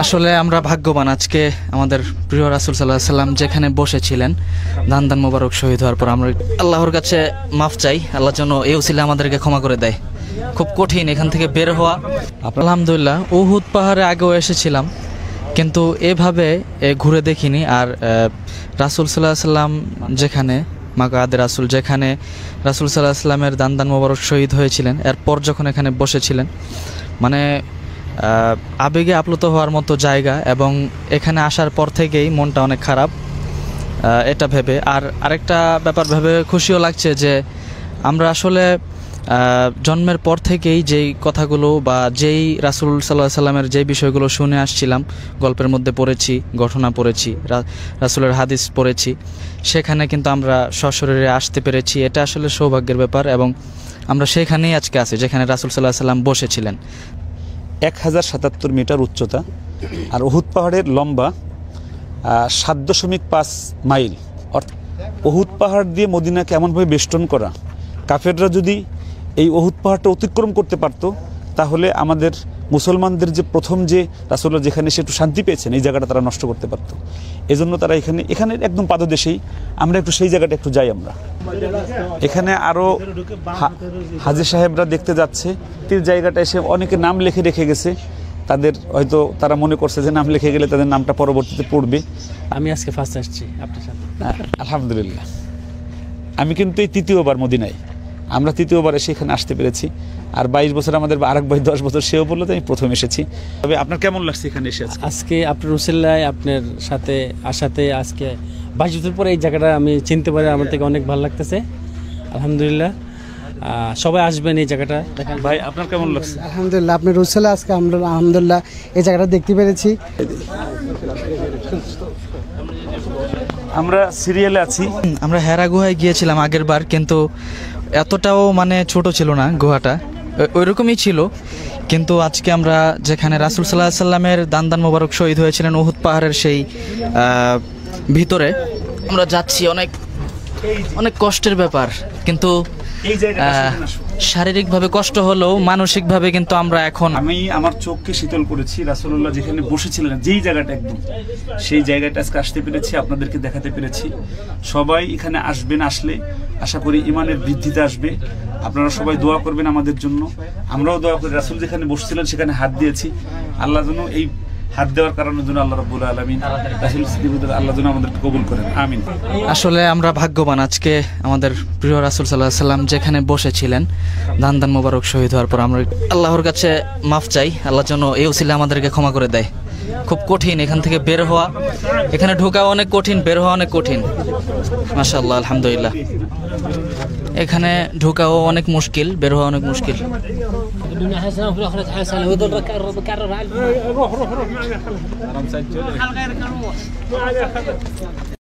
আসলে আমরা ভাগ্যবান, আজকে আমাদের প্রিয় রাসূল সাল্লাল্লাহু আলাইহি সাল্লাম যেখানে বসেছিলেন দান মোবারক শহীদ হওয়ার পর আমরা আল্লাহর কাছে মাফ চাই, আল্লাহ যেন এই উসিলা আমাদেরকে ক্ষমা করে দেয়। খুব কঠিন এখান থেকে বের হওয়া। আলহামদুলিল্লাহ উহুদ পাহাড়ে আগেও এসেছিলাম, কিন্তু এভাবে ঘুরে দেখিনি। আর রাসূল সাল্লাল্লাহু আলাইহি সাল্লাম যেখানে মাকাদে রাসূল, যেখানে রাসূল সাল্লাল্লাহু আলাইহি সাল্লামের দান মোবারক শহীদ হয়েছিলেন, এরপর যখন এখানে বসেছিলেন মানে আবেগে আপ্লুত হওয়ার মতো জায়গা। এবং এখানে আসার পর থেকেই মনটা অনেক খারাপ এটা ভেবে। আর আরেকটা ব্যাপার ভেবে খুশিও লাগছে যে আমরা আসলে জন্মের পর থেকেই যেই কথাগুলো বা যেই রাসূল সাল্লাল্লাহু আলাইহি সাল্লামের যেই বিষয়গুলো শুনে আসছিলাম, গল্পের মধ্যে পড়েছি, ঘটনা পড়েছি, রাসূলের হাদিস পড়েছি, সেখানে কিন্তু আমরা সশরীরে আসতে পেরেছি। এটা আসলে সৌভাগ্যের ব্যাপার এবং আমরা সেখানেই আজকে আছি যেখানে রাসূল সাল্লাল্লাহু আলাইহি সাল্লাম বসেছিলেন। 1077 মিটার উচ্চতা আর উহুদ পাহাড়ের লম্বা 7.5 মাইল। অর্থাৎ উহুদ পাহাড় দিয়ে মদিনাকে এমনভাবে বেষ্টন করা, কাফেররা যদি এই উহুদ পাহাড়টা অতিক্রম করতে পারতো তাহলে আমাদের মুসলমানদের যে প্রথম যে রাসূলুল্লাহ যেখানে সে একটু শান্তি পেয়েছেন এই জায়গাটা তারা নষ্ট করতে পারতো। এজন্য তারা এখানে একদম পাদদেশেই আমরা একটু সেই জায়গাটা একটু যাই। আমরা এখানে আরও হাজী সাহেবরা দেখতে যাচ্ছে, তীর জায়গাটা এসে অনেকে নাম লিখে রেখে গেছে, তাদের হয়তো তারা মনে করছে যে নাম লিখে গেলে তাদের নামটা পরবর্তীতে পড়বে। আমি আজকে ফার্স্ট আসছি আপনার সাথে। আলহামদুলিল্লাহ। আমি কিন্তু এই তৃতীয়বার মদিনায়, আমরা তৃতীয়বার এসে এখানে আসতে পেরেছি। আর 22 বছর আমাদের আরেক ভাই 10 বছর, সেও বললো যে আমি প্রথম এসেছি। তবে আপনার কেমন লাগছে এখানে এসে? আজকে আপনার রসুল্লাহ আপনার সাথে আসাতে আজকে 22 বছর পরে এই জায়গাটা আমি চিনতে পারি, আমার থেকে অনেক ভালো লাগতেছে। আলহামদুলিল্লাহ, সবাই আসবেন এই জায়গাটা। ভাই আপনার কেমন লাগছে? আলহামদুলিল্লাহ, আপনার রসুল্লাহ আজকে আমরা আলহামদুলিল্লাহ এই জায়গাটা দেখতে পেরেছি। আমরা সিরিয়ালে আছি। আমরা হেরা গুহায় গিয়েছিলাম আগের বার, কিন্তু এতটাও মানে ছোট ছিল না গুহাটা, ওইরকমই ছিল। কিন্তু আজকে আমরা যেখানে রাসূল সাল্লাল্লাহু আলাইহি সাল্লামের দান মোবারক শহীদ হয়েছিলেন উহুদ পাহাড়ের সেই ভিতরে আমরা যাচ্ছি। অনেক অনেক কষ্টের ব্যাপার, কিন্তু শারীরিকভাবে কষ্ট হলেও মানসিকভাবে কিন্তু আমরা এখন আমি আমার চোখকে শীতল করেছি। রাসূলুল্লাহ যেখানে বসেছিলেন যেই জায়গাটা একদম সেই জায়গাটা আজকে আসতে পেরেছি, আপনাদেরকে দেখাতে পেরেছি। সবাই এখানে আসবেন, আসলে আশা করি ইমানের বৃদ্ধিতে আসবে। আপনারা সবাই দোয়া করবেন আমাদের জন্য, আমরাও দোয়া করি। রাসূল যেখানে বসছিলেন সেখানে হাত দিয়েছি, আল্লাহ যেন এই হাত দেওয়ার কারণের জন্য আল্লাহ রাব্বুল আলামিন রাসূল সিদ্দিকুল্লাহ আল্লাহ যেন আমাদেরকে কবুল করেন, আমিন। আসলে আমরা ভাগ্যবান, আজকে আমাদের প্রিয় রাসূল সাল্লাল্লাহু আলাইহি সাল্লাম যেখানে বসেছিলেন দান মোবারক শহীদ হওয়ার পর আমরা আল্লাহর কাছে মাফ চাই, আল্লাহ যেন এই উসিলা আমাদেরকে ক্ষমা করে দেয়। খুব কঠিন এখান থেকে বের হওয়া, এখানে ঢোকা অনেক কঠিন, বের হওয়া অনেক কঠিন। মাশাআল্লাহ, আলহামদুলিল্লাহ। এখানে ঢোকাও অনেক মুশকিল, বের হওয়া অনেক মুশকিল।